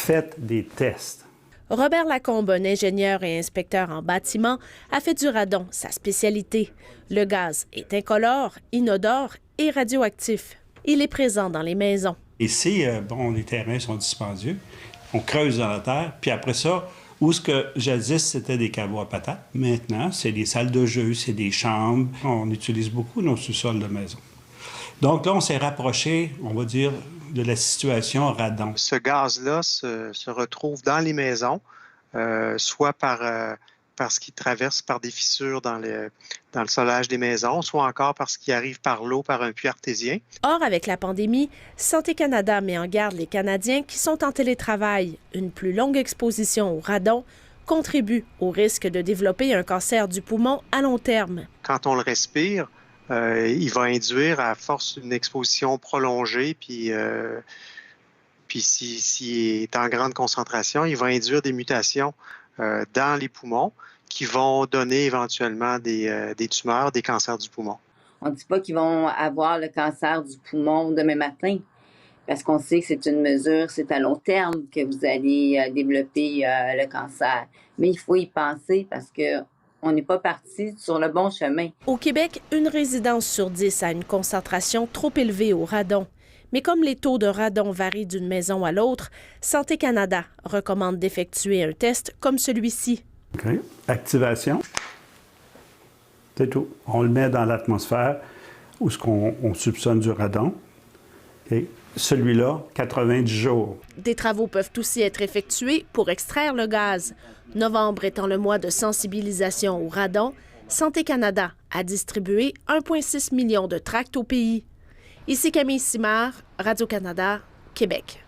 faites des tests. Robert Lacombe, un ingénieur et inspecteur en bâtiment, a fait du radon sa spécialité. Le gaz est incolore, inodore et radioactif. Il est présent dans les maisons. Ici, les terrains sont dispendieux. On creuse dans la terre, puis après ça, où ce que jadis, c'était des caveaux à patates, maintenant, c'est des salles de jeu, c'est des chambres. On utilise beaucoup nos sous-sols de maison. Donc là, on s'est rapproché, on va dire, de la situation radon. Ce gaz-là se retrouve dans les maisons, soit parce qu'il traverse par des fissures dans le solage des maisons, soit encore parce qu'il arrive par l'eau, par un puits artésien. Or, avec la pandémie, Santé Canada met en garde les Canadiens qui sont en télétravail. Une plus longue exposition au radon contribue au risque de développer un cancer du poumon à long terme. Quand on le respire, il va induire à force une exposition prolongée, puis s'il est en grande concentration, il va induire des mutations dans les poumons qui vont donner éventuellement des tumeurs, des cancers du poumon. On ne dit pas qu'ils vont avoir le cancer du poumon demain matin, parce qu'on sait que c'est une mesure, c'est à long terme que vous allez développer le cancer. Mais il faut y penser parce que on n'est pas parti sur le bon chemin. Au Québec, une résidence sur 10 a une concentration trop élevée au radon. Mais comme les taux de radon varient d'une maison à l'autre, Santé Canada recommande d'effectuer un test comme celui-ci. OK. Activation. C'est tout. On le met dans l'atmosphère où on soupçonne du radon. Okay. Celui-là, 90 jours. Des travaux peuvent aussi être effectués pour extraire le gaz. Novembre étant le mois de sensibilisation au radon, Santé Canada a distribué 1,6 million de tracts au pays. Ici Camille Simard, Radio-Canada, Québec.